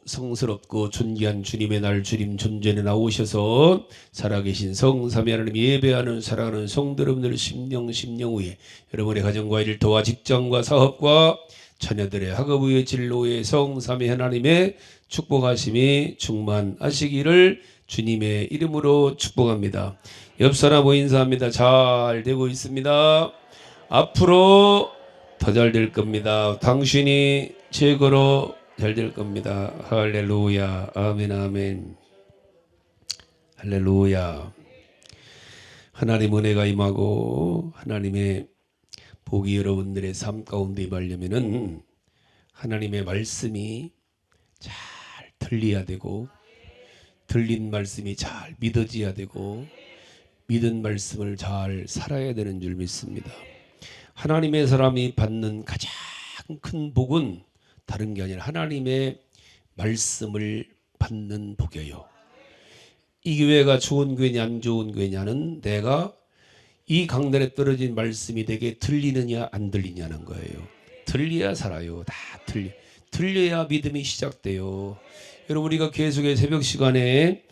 성스럽고 존귀한 주님의 날 주님 존전에 나오셔서 살아계신 성삼위 하나님 예배하는 사랑하는 성도 여러분들 심령 후에 여러분의 가정과 일 도와 직장과 사업과 자녀들의 학업의 진로의 성삼위 하나님의 축복하심이 충만하시기를 주님의 이름으로 축복합니다. 옆사람 인사합니다. 잘 되고 있습니다. 앞으로 더 잘 될 겁니다. 당신이 최고로 잘 될 겁니다. 할렐루야. 아멘 아멘. 할렐루야. 하나님 은혜가 임하고 하나님의 복이 여러분들의 삶 가운데 임하려면은 하나님의 말씀이 잘 들려야 되고 들린 말씀이 잘 믿어져야 되고 믿은 말씀을 잘 살아야 되는 줄 믿습니다. 하나님의 사람이 받는 가장 큰 복은 다른 게 아니라 하나님의 말씀을 받는 복이에요. 이 교회가 좋은 교회냐 안 좋은 교회냐는 내가 이 강단에 떨어진 말씀이 내게 들리느냐 안 들리냐는 거예요. 들려야 살아요. 다 들려야 믿음이 시작돼요. 여러분 우리가 계속해 새벽 시간에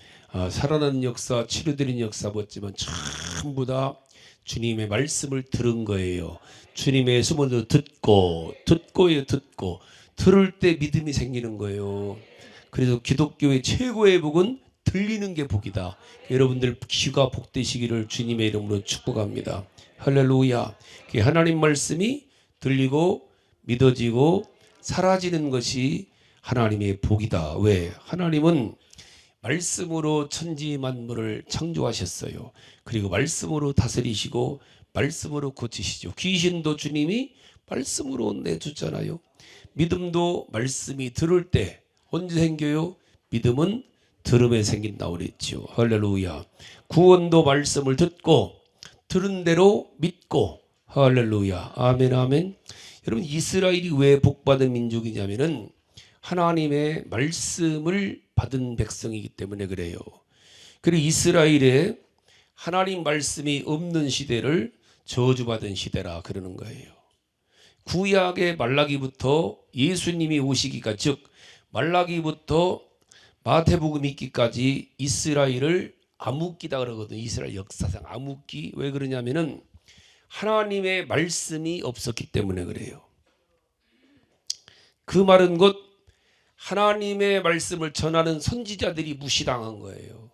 살아나는 역사, 치료드리는 역사 봤지만 전부 다 주님의 말씀을 들은 거예요. 주님의 수문도 듣고 들을 때 믿음이 생기는 거예요. 그래서 기독교의 최고의 복은 들리는 게 복이다. 여러분들 귀가 복되시기를 주님의 이름으로 축복합니다. 할렐루야. 하나님 말씀이 들리고 믿어지고 사라지는 것이 하나님의 복이다. 왜? 하나님은 말씀으로 천지 만물을 창조하셨어요. 그리고 말씀으로 다스리시고 말씀으로 고치시죠. 귀신도 주님이 말씀으로 내주잖아요. 믿음도 말씀이 들을 때 언제 생겨요? 믿음은 들음에 생긴다고 그랬죠. 할렐루야. 구원도 말씀을 듣고 들은 대로 믿고 할렐루야. 아멘 아멘. 여러분 이스라엘이 왜 복받은 민족이냐면은 하나님의 말씀을 받은 백성이기 때문에 그래요. 그리고 이스라엘에 하나님 말씀이 없는 시대를 저주받은 시대라 그러는 거예요. 구약의 말라기부터 예수님이 오시기까지 즉 말라기부터 마태복음 있기까지 이스라엘을 암흑기다 그러거든요. 이스라엘 역사상 암흑기. 왜 그러냐면은 하나님의 말씀이 없었기 때문에 그래요. 그 말은 곧 하나님의 말씀을 전하는 선지자들이 무시당한 거예요.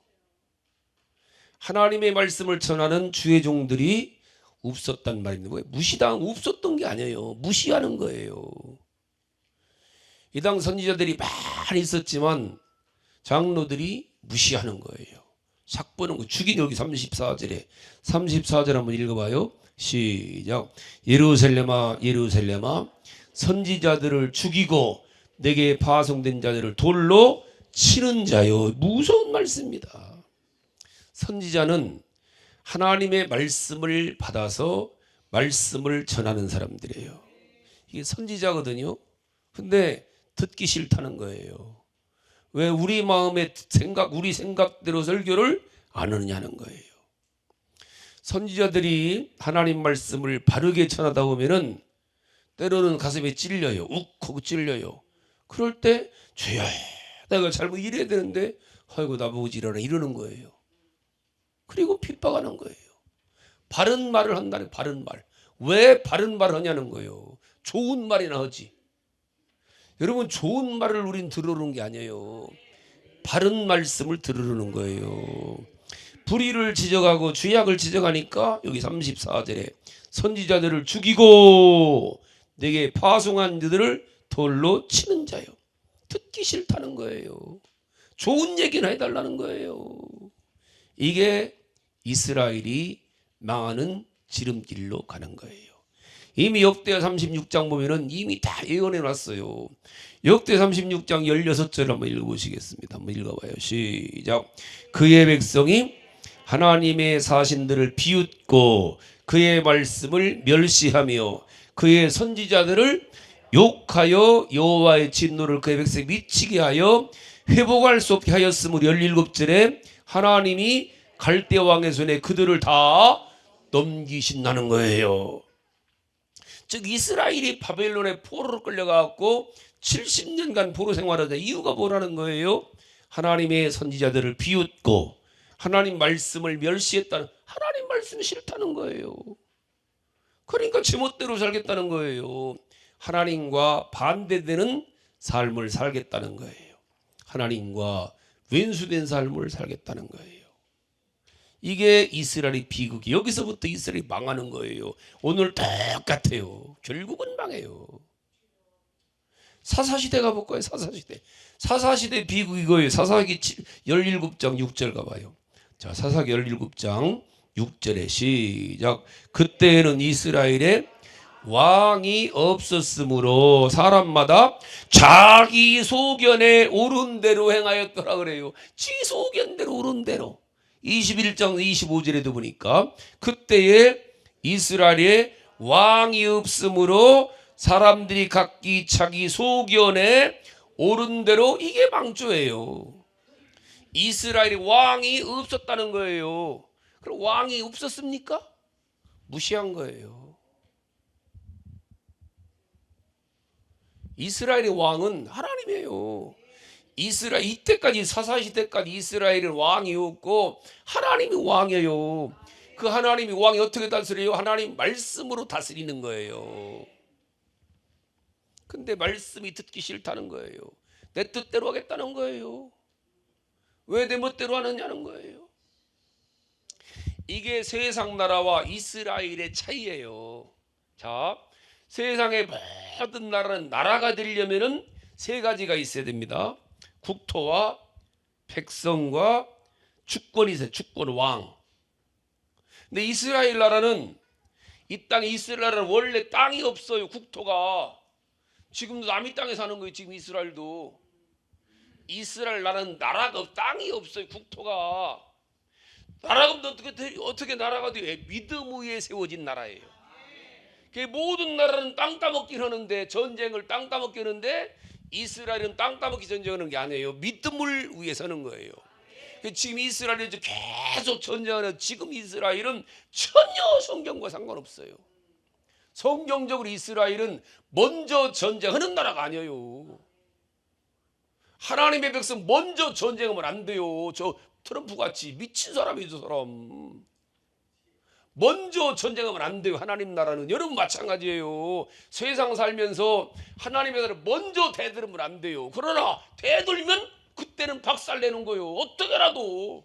하나님의 말씀을 전하는 주의 종들이 없었단 말입니다. 없었던 게 아니에요. 무시하는 거예요. 이 당 선지자들이 많이 있었지만 장로들이 무시하는 거예요. 삭보는 거 죽인 여기 34절 한번 읽어봐요. 시작. 예루살렘아 예루살렘아 선지자들을 죽이고 내게 파송된 자들을 돌로 치는 자요. 무서운 말씀입니다. 선지자는 하나님의 말씀을 받아서 말씀을 전하는 사람들이에요. 이게 선지자거든요. 근데 듣기 싫다는 거예요. 왜 우리 마음의 생각, 우리 생각대로 설교를 안 하느냐는 거예요. 선지자들이 하나님 말씀을 바르게 전하다 보면은 때로는 가슴에 찔려요. 욱 하고 찔려요. 그럴 때 주여 내가 잘못 이래야 되는데 아이고 나보고 지랄아 이러는 거예요. 그리고 핍박하는 거예요. 바른 말을 한다는 바른 말. 왜 바른 말을 하냐는 거예요. 좋은 말이나 하지. 여러분 좋은 말을 우린 들으는 게 아니에요. 바른 말씀을 들으는 거예요. 불의를 지적하고 죄악을 지적하니까 여기 34절에 선지자들을 죽이고 내게 파송한 자들을 돌로 치는 자요. 듣기 싫다는 거예요. 좋은 얘기나 해달라는 거예요. 이게 이스라엘이 망하는 지름길로 가는 거예요. 이미 역대하 36장 보면은 이미 다 예언해 놨어요. 역대 36장 16절 한번 읽어보시겠습니다. 한번 읽어봐요. 시작. 그의 백성이 하나님의 사신들을 비웃고 그의 말씀을 멸시하며 그의 선지자들을 욕하여 여호와의 진노를 그의 백성에 미치게 하여 회복할 수 없게 하였으므로 17절에 하나님이 갈대 왕의 손에 그들을 다 넘기신다는 거예요. 즉 이스라엘이 바벨론의 포로로 끌려가고 70년간 포로 생활하자. 이유가 뭐라는 거예요? 하나님의 선지자들을 비웃고 하나님 말씀을 멸시했다는, 하나님 말씀이 싫다는 거예요. 그러니까 제멋대로 살겠다는 거예요. 하나님과 반대되는 삶을 살겠다는 거예요. 하나님과 왼수된 삶을 살겠다는 거예요. 이게 이스라엘의 비극이, 여기서부터 이스라엘이 망하는 거예요. 오늘 똑같아요. 결국은 망해요. 사사시대 가볼까요? 사사시대. 사사시대 비극 이거예요. 사사기 17장 6절 가봐요. 자, 사사기 17장 6절에 시작. 그때에는 이스라엘에 왕이 없었으므로 사람마다 자기 소견에 옳은 대로 행하였더라 그래요. 지 소견대로 옳은 대로. 21장 25절에도 보니까 그때에 이스라엘에 왕이 없으므로 사람들이 각기 자기 소견에 옳은 대로, 이게 망조예요. 이스라엘에 왕이 없었다는 거예요. 그럼 왕이 없었습니까? 무시한 거예요. 이스라엘의 왕은 하나님이에요. 이스라엘 이때까지, 사사시대까지 이스라엘은 왕이 없고 하나님이 왕이에요. 그 하나님이 왕이 어떻게 다스려요? 하나님 말씀으로 다스리는 거예요. 근데 말씀이 듣기 싫다는 거예요. 내 뜻대로 하겠다는 거예요. 왜 내 멋대로 하느냐는 거예요. 이게 세상 나라와 이스라엘의 차이예요. 자, 세상의 모든 나라는 나라가 되려면은 세 가지가 있어야 됩니다. 국토와 백성과 주권이 있어요. 주권, 왕. 근데 이스라엘 나라는, 이 땅에 이스라엘 나라는 원래 땅이 없어요. 국토가. 지금도 남이 땅에 사는 거예요. 지금 이스라엘도. 이스라엘 나라는 나라가, 땅이 없어요. 국토가. 나라가 없는데 어떻게 나라가 돼요? 믿음 위에 세워진 나라예요. 모든 나라는 땅 따먹기 하는데, 전쟁을 땅 따먹기 하는데, 이스라엘은 땅 따먹기 전쟁하는 게 아니에요. 믿음을 위해 서는 거예요. 지금 이스라엘이 계속 전쟁하는, 지금 이스라엘은 전혀 성경과 상관없어요. 성경적으로 이스라엘은 먼저 전쟁하는 나라가 아니에요. 하나님의 백성 먼저 전쟁하면 안 돼요. 저 트럼프 같이 미친 사람이, 저 사람 먼저 전쟁하면 안 돼요. 하나님 나라는. 여러분 마찬가지예요. 세상 살면서 하나님의 나라를 먼저 대들으면 안 돼요. 그러나 대들면 그때는 박살내는 거예요. 어떻게라도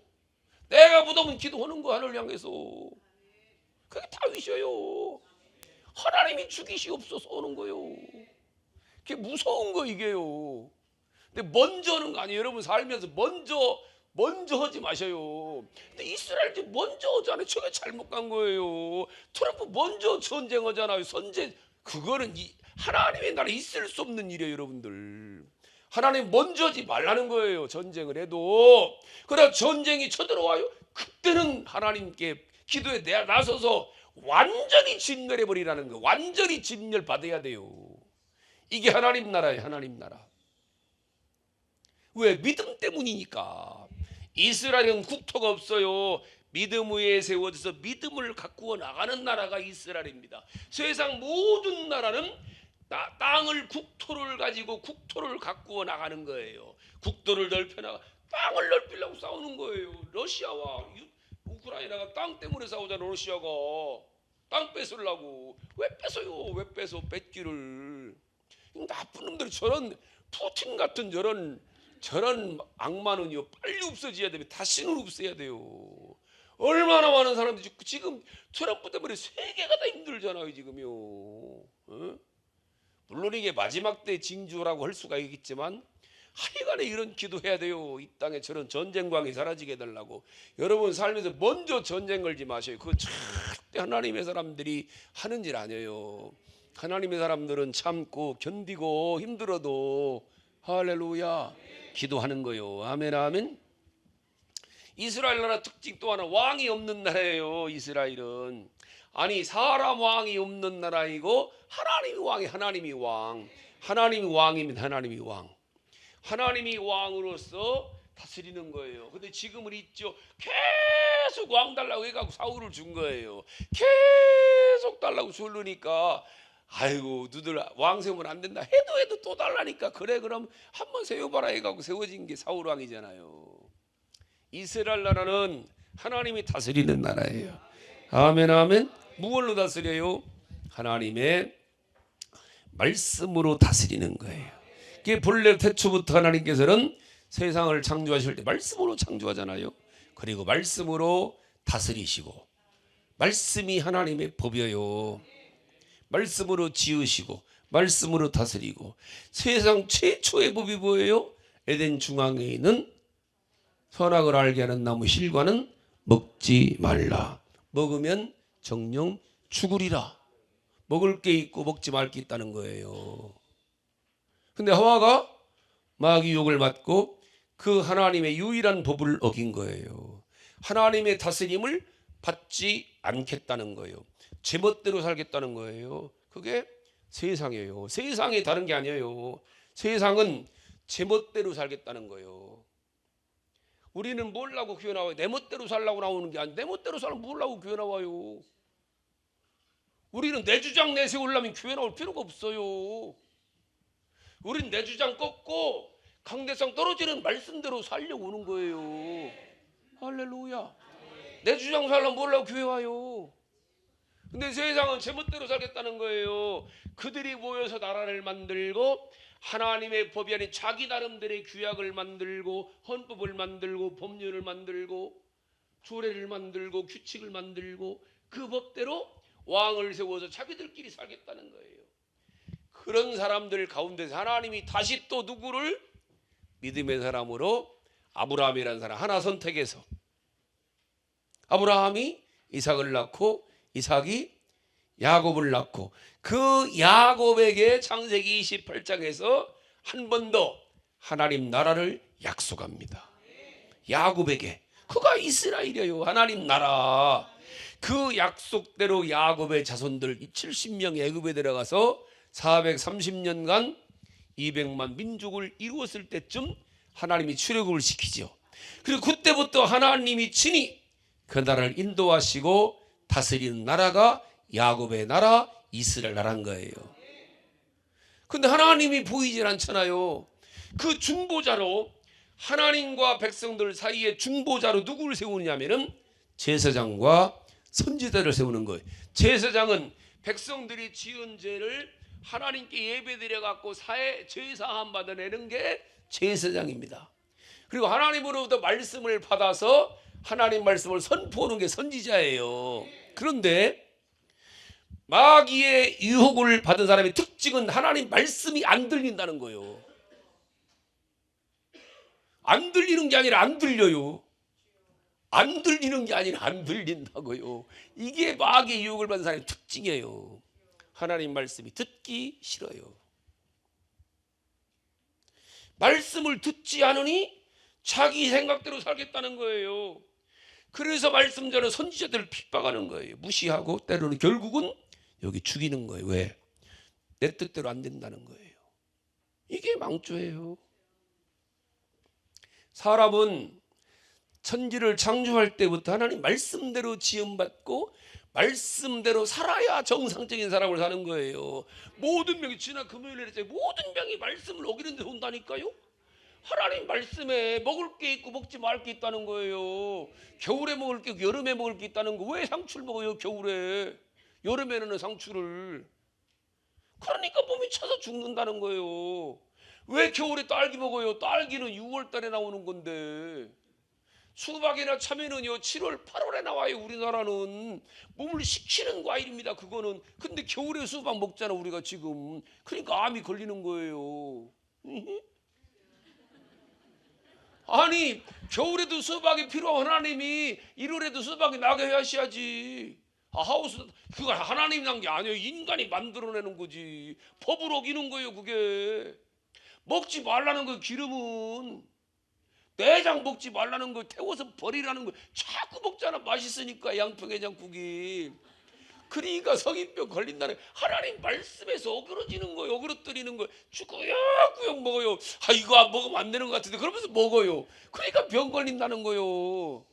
내가 무덤은 기도하는 거, 하늘을 향해서. 그게 다윗이에요. 하나님이 죽이시옵소서 오는 거예요. 그게 무서운 거, 이게요. 근데 먼저 하는 거 아니에요. 여러분 살면서 먼저 하지 마셔요. 근데 이스라엘도 먼저 하잖아요. 저게 잘못 간 거예요. 트럼프 먼저 전쟁하잖아요. 그거는 하나님의 나라에 있을 수 없는 일이에요, 여러분들. 하나님 먼저 하지 말라는 거예요. 전쟁을 해도. 그러나 전쟁이 쳐들어와요. 그때는 하나님께 기도에 나서서 완전히 진멸해 버리라는 거. 완전히 진멸 받아야 돼요. 이게 하나님 나라예요. 하나님 나라. 왜? 믿음 때문이니까. 이스라엘은 국토가 없어요. 믿음 위에 세워져서 믿음을 가꾸어 나가는 나라가 이스라엘입니다. 세상 모든 나라는 땅을, 국토를 가지고 국토를 가꾸어 나가는 거예요. 국토를 넓혀나가, 땅을 넓히려고 싸우는 거예요. 러시아와 우크라이나가 땅 때문에 싸우잖아요. 러시아가 땅 뺏으려고. 왜 뺏어요? 왜 뺏어? 뺏기를. 나쁜 놈들이, 저런 푸틴 같은 저런 악마는요, 빨리 없어져야 돼요. 다시는 없어야 돼요. 얼마나 많은 사람들이 지금 트럼프 때문에 세계가 다 힘들잖아요, 지금요. 어? 물론 이게 마지막 때 징조라고 할 수가 있겠지만, 하여간에 이런 기도해야 돼요. 이 땅에 저런 전쟁광이 사라지게 해달라고. 여러분 살면서 먼저 전쟁 걸지 마셔요. 그거 절대 하나님의 사람들이 하는 일 아니에요. 하나님의 사람들은 참고 견디고 힘들어도 할렐루야 기도하는 거예요. 아멘, 아멘. 이스라엘 나라 특징 또 하나, 왕이 없는 나라예요. 이스라엘은. 아니, 사람 왕이 없는 나라이고 하나님이 왕이, 하나님이 왕. 하나님이 왕입니다. 하나님이 왕. 하나님이 왕으로서 다스리는 거예요. 근데 지금은 있죠. 계속 왕 달라고 해가지고 사울을 준 거예요. 계속 달라고 주려니까 아이고 누들 왕 세우면 안 된다 해도 또 달라니까. 그래 그럼 한번 세워봐라 해가지고 세워진 게 사울 왕이잖아요. 이스라엘 나라는 하나님이 다스리는 나라예요. 아멘 아멘. 무엇로 다스려요? 하나님의 말씀으로 다스리는 거예요. 그게 본래 태초부터 하나님께서는 세상을 창조하실 때 말씀으로 창조하잖아요. 그리고 말씀으로 다스리시고, 말씀이 하나님의 법이에요. 말씀으로 지으시고 말씀으로 다스리고, 세상 최초의 법이 뭐예요? 에덴 중앙에 있는 선악을 알게 하는 나무 실과는 먹지 말라. 먹으면 정령 죽으리라. 먹을 게 있고 먹지 말 게 있다는 거예요. 근데 하와가 마귀 유혹을 받고 그 하나님의 유일한 법을 어긴 거예요. 하나님의 다스림을 받지 않겠다는 거예요. 제멋대로 살겠다는 거예요. 그게 세상이에요. 세상이 다른 게 아니에요. 세상은 제멋대로 살겠다는 거예요. 우리는 뭘라고 교회 나와요? 내 멋대로 살라고 나오는 게 아니라 내 멋대로 살면 뭘라고 교회 나와요? 우리는 내 주장 내세우려면 교회 나올 필요가 없어요. 우리는 내 주장 꺾고 강대상 떨어지는 말씀대로 살려고 오는 거예요. 할렐루야. 내 주장 살려면 뭘라고 교회 와요? 근데 세상은 제멋대로 살겠다는 거예요. 그들이 모여서 나라를 만들고 하나님의 법이 아닌 자기 나름대로의 규약을 만들고 헌법을 만들고 법률을 만들고 조례를 만들고 규칙을 만들고 그 법대로 왕을 세워서 자기들끼리 살겠다는 거예요. 그런 사람들 가운데서 하나님이 다시 또 누구를 믿음의 사람으로 아브라함이라는 사람 하나 선택해서, 아브라함이 이삭을 낳고 이삭이 야곱을 낳고 그 야곱에게 창세기 28장에서 한 번 더 하나님 나라를 약속합니다. 야곱에게. 그가 이스라엘이에요. 하나님 나라. 그 약속대로 야곱의 자손들 70명 애굽에 들어가서 430년간 200만 민족을 이루었을 때쯤 하나님이 출애굽을 시키죠. 그리고 그때부터 하나님이 친히 그 나라를 인도하시고 다스리는 나라가 야곱의 나라 이스라엘 나라인 거예요. 근데 하나님이 보이질 않잖아요. 그 중보자로, 하나님과 백성들 사이에 중보자로 누구를 세우느냐면은 제사장과 선지자를 세우는 거예요. 제사장은 백성들이 지은 죄를 하나님께 예배드려 갖고 죄 사함 받아내는 게 제사장입니다. 그리고 하나님으로부터 말씀을 받아서 하나님 말씀을 선포하는 게 선지자예요. 그런데 마귀의 유혹을 받은 사람의 특징은 하나님 말씀이 안 들린다는 거예요. 안 들리는 게 아니라 안 들려요. 안 들리는 게 아니라 안 들린다고요. 이게 마귀의 유혹을 받은 사람의 특징이에요. 하나님 말씀이 듣기 싫어요. 말씀을 듣지 않으니 자기 생각대로 살겠다는 거예요. 그래서 말씀자는 선지자들을 핍박하는 거예요. 무시하고 때로는 결국은 여기 죽이는 거예요. 왜? 내 뜻대로 안 된다는 거예요. 이게 망조예요. 사람은 천지를 창조할 때부터 하나님 말씀대로 지음받고 말씀대로 살아야 정상적인 사람을 사는 거예요. 모든 병이 지난 금요일에 모든 병이 말씀을 어기는 데 온다니까요. 하나님 말씀에 먹을 게 있고 먹지 말 게 있다는 거예요. 겨울에 먹을 게 있고 여름에 먹을 게 있다는 거. 왜 상추를 먹어요 겨울에? 여름에는 상추를. 그러니까 몸이 차서 죽는다는 거예요. 왜 겨울에 딸기 먹어요? 딸기는 6월 달에 나오는 건데. 수박이나 참외는요 7월 8월에 나와요. 우리나라는 몸을 식히는 과일입니다. 그거는. 근데 겨울에 수박 먹잖아 우리가 지금. 그러니까 암이 걸리는 거예요. 아니 겨울에도 수박이 필요한 하나님이 1월에도 수박이 나게 하셔야지. 하우스 그거 하나님이 난 게 아니에요. 인간이 만들어내는 거지. 법을 어기는 거예요. 그게 먹지 말라는 거. 기름은 내장 먹지 말라는 거. 태워서 버리라는 거. 자꾸 먹잖아. 맛있으니까 양평해장국이. 그러니까 성인병 걸린다는. 하나님 말씀에서 어그러지는 거예요. 어그러뜨리는 거예요. 꾸역꾸역 먹어요. 이거 먹으면 안 되는 것 같은데 그러면서 먹어요. 그러니까 병 걸린다는 거예요.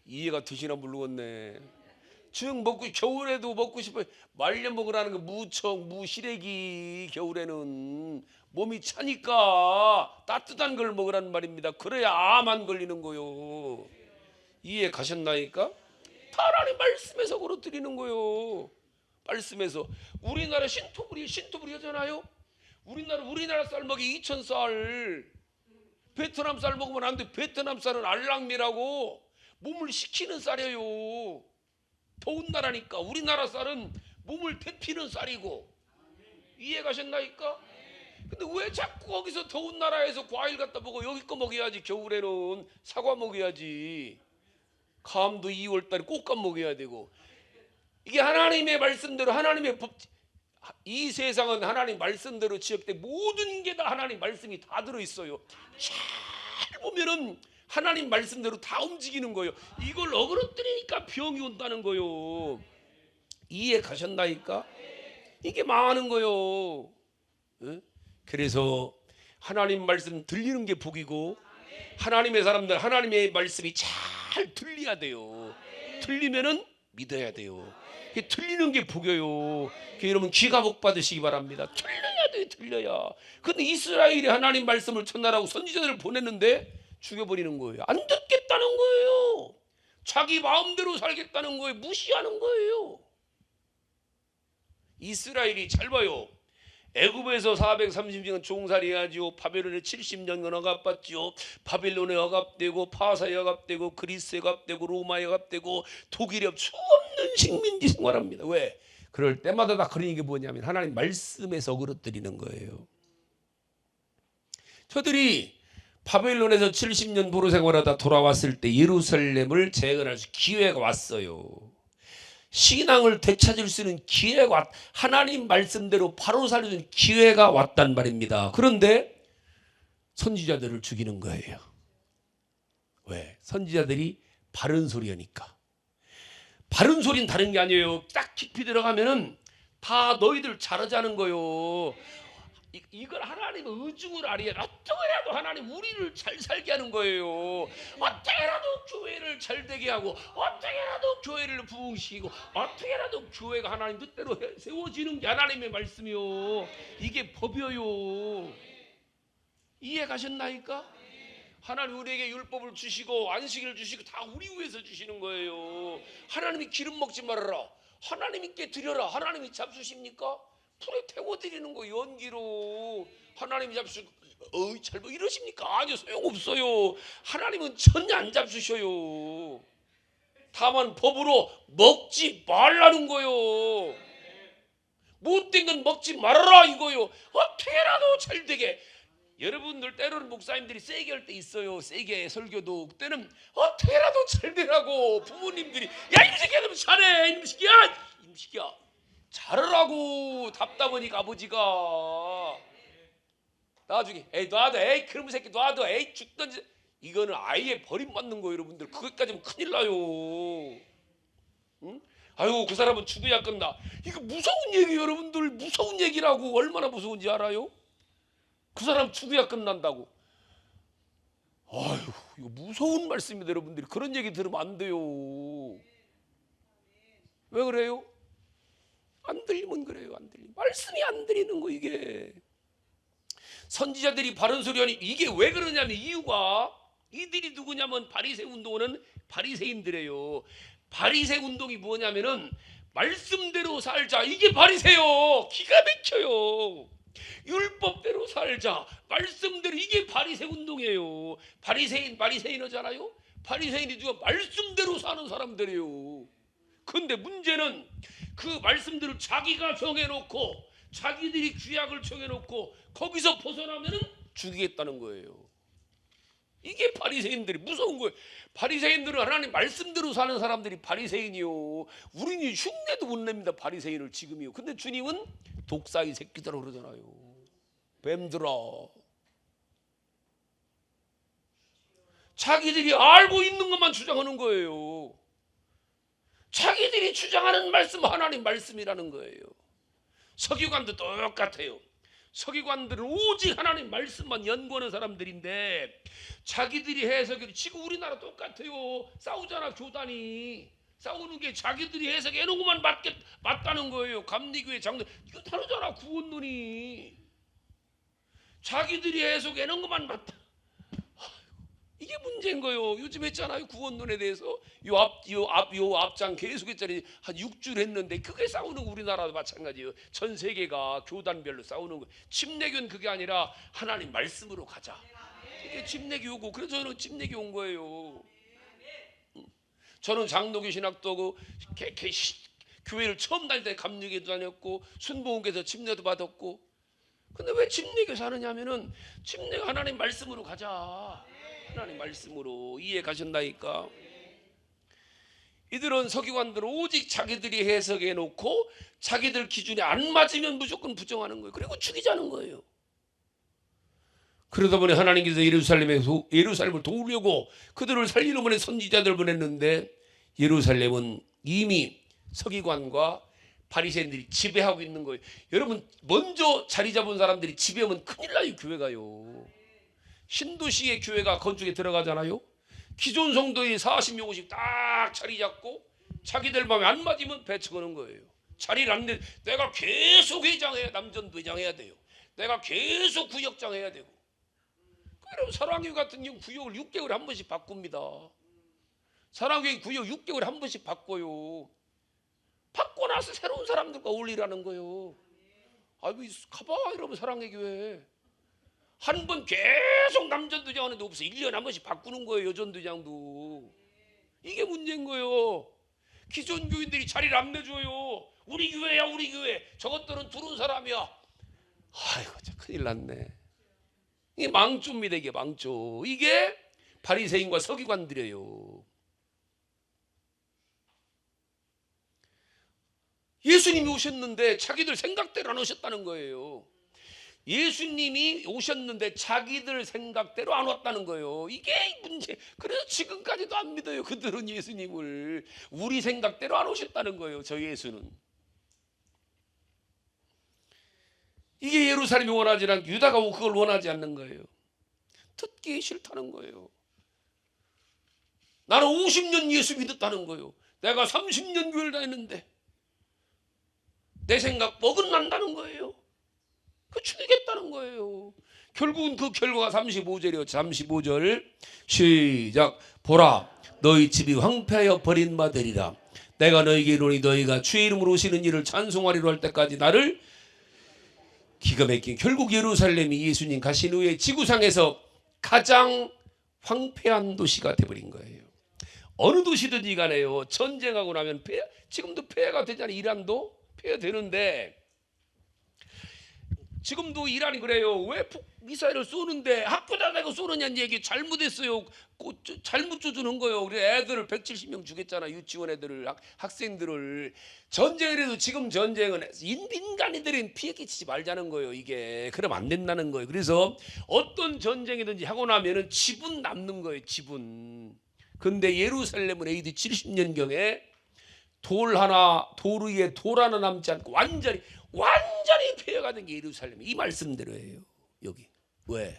이해가 되시나 모르겠네. 즉 먹고 겨울에도 먹고 싶어요. 말려 먹으라는 거 무척 무시래기. 겨울에는 몸이 차니까 따뜻한 걸 먹으라는 말입니다. 그래야 암 안 걸리는 거요. 이해 가셨나이까? 다 하나님 말씀에서 걸어드리는 거요. 말씀에서. 우리나라 신토불이 하잖아요. 우리나라 쌀 먹이 2,000쌀. 베트남 쌀 먹으면 안 돼. 베트남 쌀은 알랑미라고 몸을 식히는 쌀이에요. 더운 나라니까. 우리나라 쌀은 몸을 데피는 쌀이고. 이해 가셨나이까? 근데 왜 자꾸 거기서 더운 나라에서 과일 갖다 먹어? 여기 거 먹어야지. 겨울에는 사과 먹어야지. 감도 2월달에 꽃감 먹어야 되고. 이게 하나님의 말씀대로, 하나님의 법. 이 세상은 하나님 말씀대로 지역돼. 모든 게 다 하나님 말씀이 다 들어있어요. 잘 보면은 하나님 말씀대로 다 움직이는 거예요. 이걸 어그러뜨리니까 병이 온다는 거예요. 이해 가셨나이까? 이게 망하는 거예요. 그래서 하나님 말씀 들리는 게 복이고, 하나님의 사람들 하나님의 말씀이 잘 들려야 돼요. 들리면은 믿어야 돼요. 들리는 게 복이에요. 여러분 귀가 복 받으시기 바랍니다. 들려야 돼요. 들려야. 근데 이스라엘이 하나님 말씀을 전하라고 선지자들을 보냈는데 죽여버리는 거예요. 안 듣겠다는 거예요. 자기 마음대로 살겠다는 거예요. 무시하는 거예요. 이스라엘이 잘 봐요. 애굽에서 430년 종살이하지요. 바벨론에 70년간 억압받지요. 바벨론에 억압되고, 파사에 억압되고, 그리스에 억압되고, 로마에 억압되고, 독일에 수없는 식민지 생활합니다. 왜? 그럴 때마다 다 그런 게 뭐냐면 하나님 말씀에서 어그러뜨리는 거예요. 저들이 바벨론에서 70년 포로 생활하다 돌아왔을 때 예루살렘을 재건할 수 기회가 왔어요. 신앙을 되찾을 수 있는 기회가, 하나님 말씀대로 바로 살려주는 기회가 왔단 말입니다. 그런데 선지자들을 죽이는 거예요. 왜? 선지자들이 바른 소리 하니까. 바른 소리는 다른 게 아니에요. 딱 깊이 들어가면은 다 너희들 잘하자는 거요. 이걸 하나님의 의중을 알아야 어떻게라도 하나님 우리를 잘 살게 하는 거예요. 어떻게라도 교회를 잘 되게 하고, 어떻게라도 교회를 부흥시키고, 어떻게라도 교회가 하나님 뜻대로 세워지는 게 하나님의 말씀이요. 이게 법이에요. 이해 가셨나이까? 하나님 우리에게 율법을 주시고 안식일을 주시고 다 우리 위해서 주시는 거예요. 하나님이 기름 먹지 말아라, 하나님께 드려라, 하나님이 잡수십니까? 불에 태워드리는 거 연기로. 하나님이 잡수시고 잘 뭐 이러십니까? 아니요, 소용없어요. 하나님은 전혀 안 잡수셔요. 다만 법으로 먹지 말라는 거요. 못된 건 먹지 말아라 이거요. 어떻게라도 잘 되게. 여러분들 때로는 목사님들이 세게 할 때 있어요. 세게 설교도. 그때는 어떻게라도 잘 되라고 부모님들이, 야 임새끼야 너 잘해, 임새끼야 잘하라고. 답답하니까 아버지가 나중에 에이 놔둬, 에이 그런 새끼 놔둬, 에이 죽던지. 이거는 아예 버림받는 거예요. 여러분들 그것까지면 큰일 나요. 응? 아유 그 사람은 죽어야 끝나. 이거 무서운 얘기예요. 여러분들 무서운 얘기라고. 얼마나 무서운지 알아요? 그 사람 죽어야 끝난다고. 아유 이거 무서운 말씀입니다. 여러분들이 그런 얘기 들으면 안 돼요. 왜 그래요? 안 들리면 그래요. 안 들리면. 말씀이 안 들리는 거. 이게 선지자들이 바른 소리 하니 이게 왜 그러냐면 이유가, 이들이 누구냐면 바리새 운동은 바리새인들이에요. 바리새 운동이 뭐냐면은 말씀대로 살자. 이게 바리새요. 기가 막혀요. 율법대로 살자, 말씀대로. 이게 바리새 운동이에요. 바리새인이잖아요. 바리새인이 누가 말씀대로 사는 사람들이에요. 그런데 문제는 그 말씀들을 자기가 정해놓고 자기들이 규약을 정해놓고 거기서 벗어나면은 죽이겠다는 거예요. 이게 바리새인들이 무서운 거예요. 바리새인들은 하나님 말씀대로 사는 사람들이 바리새인이요. 우리는 흉내도 못 냅니다. 바리새인을 지금이요. 근데 주님은 독사의 새끼들아 그러잖아요. 뱀들아. 자기들이 알고 있는 것만 주장하는 거예요. 자기들이 주장하는 말씀 하나님 말씀이라는 거예요. 서기관도 똑같아요. 서기관들은 오직 하나님 말씀만 연구하는 사람들인데 자기들이 해석을, 지금 우리나라 똑같아요. 싸우잖아. 교단이 싸우는 게 자기들이 해석해 놓은 것만 맞다는 거예요. 감리교회 장로 이거 다르잖아. 구원론이 자기들이 해석해 놓은 것만 맞다. 이게 문제인 거예요. 요즘 했잖아요. 구원론에 대해서 요 앞장 계속 했잖아요. 한 6줄 했는데 그게 싸우는 우리나라도 마찬가지예요. 전 세계가 교단별로 싸우는 거예요. 침례교는 그게 아니라 하나님 말씀으로 가자. 이게 침례교고, 그래서 저는 침례교 온 거예요. 저는 장로교 신학도 교회를 처음 다닐 때 감리교도 다녔고 순복음교에서 침례도 받았고. 근데 왜 침례교 사느냐면은 침례가 하나님 말씀으로 가자. 하나님 말씀으로 이해 가셨나이까? 이들은 서기관들은 오직 자기들이 해석해 놓고 자기들 기준에 안 맞으면 무조건 부정하는 거예요. 그리고 죽이자는 거예요. 그러다 보니 하나님께서 예루살렘을 도우려고 그들을 살리는 분의 선지자들 보냈는데 예루살렘은 이미 서기관과 바리새인들이 지배하고 있는 거예요. 여러분, 먼저 자리 잡은 사람들이 지배하면 큰일 나요. 교회가요. 신도시의 교회가 건축에 들어가잖아요. 기존 성도의 40명씩 딱 자리 잡고 자기들 마음에 안 맞으면 배척하는 거예요. 자리를 안 내. 내가 계속 회장해야, 남전도 회장해야 돼요. 내가 계속 구역장 해야 되고. 그럼 사랑교회 같은 경우 구역을 6개월에 한 번씩 바꿉니다. 사랑교회 구역 6개월에 한 번씩 바꿔요. 바꿔 나서 새로운 사람들과 어울리라는 거예요. 아이고 가봐 이러면 사랑의 교회 한 번 계속 남전도장 하는데 없어. 1년에 한 번씩 바꾸는 거예요. 여전도장도. 이게 문제인 거예요. 기존 교인들이 자리를 안 내줘요. 우리 교회야 우리 교회. 저것들은 들어온 사람이야. 아이고 참 큰일 났네. 이게 망조입니다. 이게 망조. 이게 바리새인과 서기관들이에요. 예수님이 오셨는데 자기들 생각대로 안 오셨다는 거예요. 예수님이 오셨는데 자기들 생각대로 안 왔다는 거예요. 이게 문제. 그래서 지금까지도 안 믿어요. 그들은 예수님을. 우리 생각대로 안 오셨다는 거예요. 저 예수는. 이게 예루살렘이 원하지 않고 유다가 그걸 원하지 않는 거예요. 듣기 싫다는 거예요. 나는 50년 예수 믿었다는 거예요. 내가 30년 교회를 다녔는데 내 생각 어긋난다는 거예요. 그 죽이겠다는 거예요. 결국은 그 결과가 35절이요. 35절 시작. 보라 너희 집이 황폐하여 버린 바 되리라. 내가 너희에게 이르노니 너희가 주의 이름으로 오시는 이를 찬송하리로 할 때까지 나를. 기가 막힌, 결국 예루살렘이 예수님 가신 후에 지구상에서 가장 황폐한 도시가 되어버린 거예요. 어느 도시든지 간에요. 전쟁하고 나면 지금도 폐해가 되잖아요. 이란도 폐해되는데 지금도 이란이 그래요. 왜 미사일을 쏘는데 학교 다니고 쏘느냐는 얘기 잘못했어요. 잘못 조준한 거예요. 우리 애들을 170명 죽였잖아. 유치원 애들을, 학생들을. 전쟁이라도 지금 전쟁은 민간인들은 피해 끼치지 말자는 거예요. 이게 그럼 안 된다는 거예요. 그래서 어떤 전쟁이든지 하고 나면은 지분 남는 거예요. 지분. 근데 예루살렘은 AD 70년경에 돌 위에 돌 하나 남지 않고 완전히 폐해가 된 게 예루살렘. 이 말씀대로예요. 여기 왜?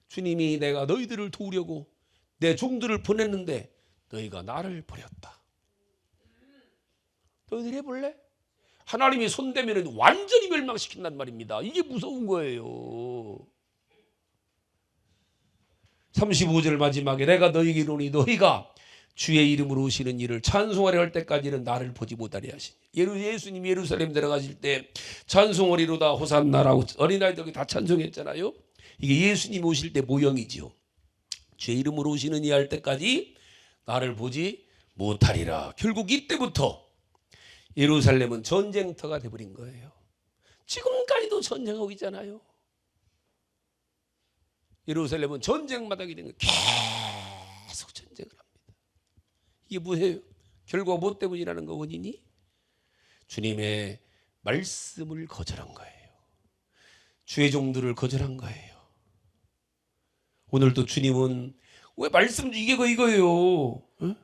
주님이 내가 너희들을 도우려고 내 종들을 보냈는데 너희가 나를 버렸다. 너희들 해볼래? 하나님이 손대면 완전히 멸망시킨단 말입니다. 이게 무서운 거예요. 35절 마지막에 내가 너희에게 이르노니 너희가 주의 이름으로 오시는 이를 찬송하려 할 때까지는 나를 보지 못하리 하시니. 예수님이 예루살렘 들어가실 때 찬송하리로다 호산나라고 어린아이들이 다 찬송했잖아요. 이게 예수님 오실 때 모형이지요. 주의 이름으로 오시는 이 할 때까지 나를 보지 못하리라. 결국 이때부터 예루살렘은 전쟁터가 되어버린 거예요. 지금까지도 전쟁하고 있잖아요. 예루살렘은 전쟁마당이 된 거예요. 계속 전쟁을 합니다. 이게 뭐예요? 결과가 뭐 때문이라는 거 원인이? 주님의 말씀을 거절한 거예요. 주의 종들을 거절한 거예요. 오늘도 주님은 왜 말씀 이게 이거예요. 응?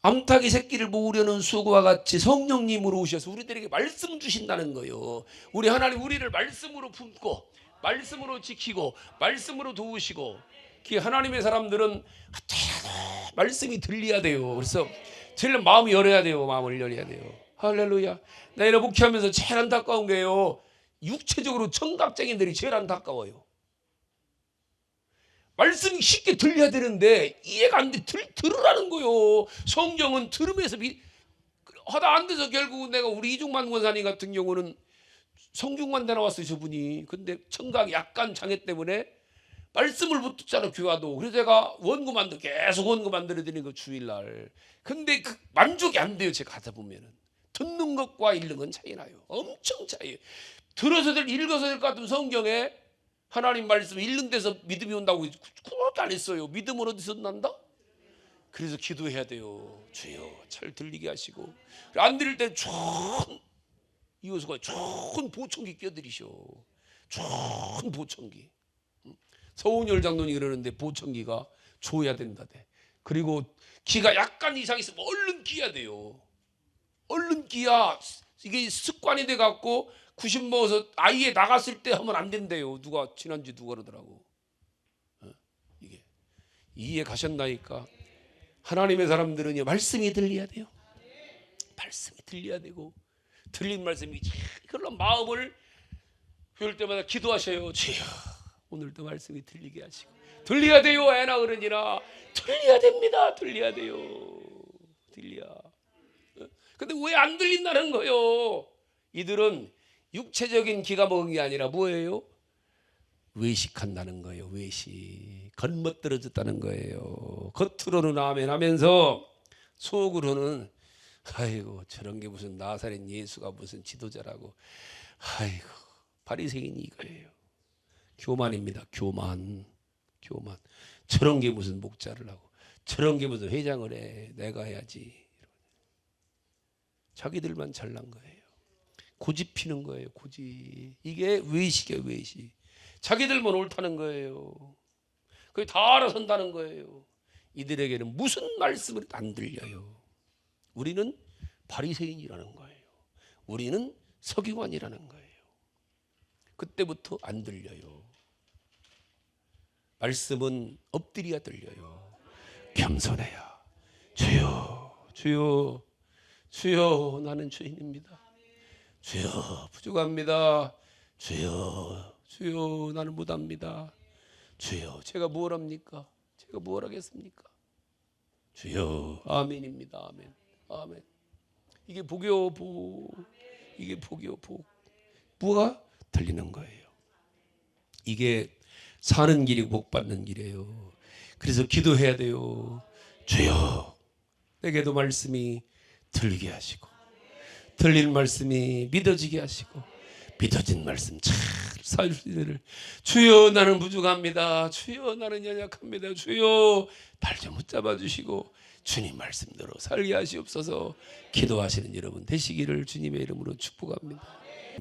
암탉이 새끼를 모으려는 수고와 같이 성령님으로 오셔서 우리들에게 말씀 주신다는 거예요. 우리 하나님 우리를 말씀으로 품고 말씀으로 지키고 말씀으로 도우시고. 하나님의 사람들은 말씀이 들려야 돼요. 그래서 제일 마음이 열어야 돼요. 마음을 열어야 돼요. 할렐루야. 내가 목회하면서 제일 안타까운 게요, 육체적으로 청각장애인들이 제일 안타까워요. 말씀이 쉽게 들려야 되는데 이해가 안 돼. 들으라는 거요. 성경은 들으면서 하다 안 돼서 결국은 내가 우리 이중만 권사님 같은 경우는 성중관대 나왔어요, 저분이. 근데 청각 약간 장애 때문에 말씀을 못 듣잖아, 교화도. 그래서 제가 계속 원고 만들어 드리는 거, 주일날. 근데 그 만족이 안 돼요. 제가 가다 보면은 듣는 것과 읽는 건 차이 나요. 엄청 차이에요. 읽어서 될 것 같은 성경에 하나님 말씀 읽는 데서 믿음이 온다고 그것도 안 했어요. 믿음은 어디서 난다? 그래서 기도해야 돼요. 주여 잘 들리게 하시고, 안 들릴 때 좋은 이호수가 좋은 보청기 껴드리셔. 좋은 보청기. 서운열 장로님이 그러는데 보청기가 줘야 된다대. 그리고 기가 약간 이상 있으면 얼른 끼야 돼요. 얼른 끼야. 이게 습관이 돼 갖고 90 먹어서 아예 나갔을 때 하면 안 된대요. 지난주 누가 그러더라고. 이게 이해 가셨나이까? 하나님의 사람들은요, 말씀이 들려야 돼요. 말씀이 들려야 되고, 들린 말씀이 그걸로 마음을 그럴 때마다 기도하셔요. 주여 오늘도 말씀이 들리게 하시고, 들려야 돼요. 애나 어른이나 들려야 됩니다. 들려야 돼요. 들려. 근데 왜 안 들린다는 거예요? 이들은 육체적인 기가 먹은 게 아니라 뭐예요? 외식한다는 거예요. 외식. 겉멋들어졌다는 거예요. 겉으로는 아멘 하면서 속으로는 아이고 저런 게 무슨 나사렛 예수가 무슨 지도자라고. 아이고 바리새인이 이거예요. 교만입니다. 교만. 저런 게 무슨 목자를 하고, 저런 게 무슨 회장을 해. 내가 해야지. 자기들만 잘난 거예요. 고집 피는 거예요. 고집. 이게 외식이에요. 외식. 자기들만 옳다는 거예요. 그게 다 알아선다는 거예요. 이들에게는 무슨 말씀을 안 들려요. 우리는 바리새인이라는 거예요. 우리는 서기관이라는 거예요. 그때부터 안 들려요. 말씀은 엎드려야 들려요. 겸손해야. 주여, 주여, 주여, 나는 죄인입니다. 주여, 부족합니다. 주여, 주여, 나는 못합니다. 주여, 제가 뭘 합니까? 제가 뭘 하겠습니까? 주여, 아멘입니다. 아멘, 아멘. 이게 복이요, 복. 이게 복이요, 복. 뭐가 들리는 거예요. 이게 사는 길이고 복 받는 길이에요. 그래서 기도해야 돼요. 주여, 내게도 말씀이 들리게 하시고, 들릴 말씀이 믿어지게 하시고, 믿어진 말씀 잘 살 수 있기를. 주여, 나는 부족합니다. 주여, 나는 연약합니다. 주여, 발 좀 붙잡아 주시고 주님 말씀대로 살게 하시옵소서. 기도하시는 여러분 되시기를 주님의 이름으로 축복합니다.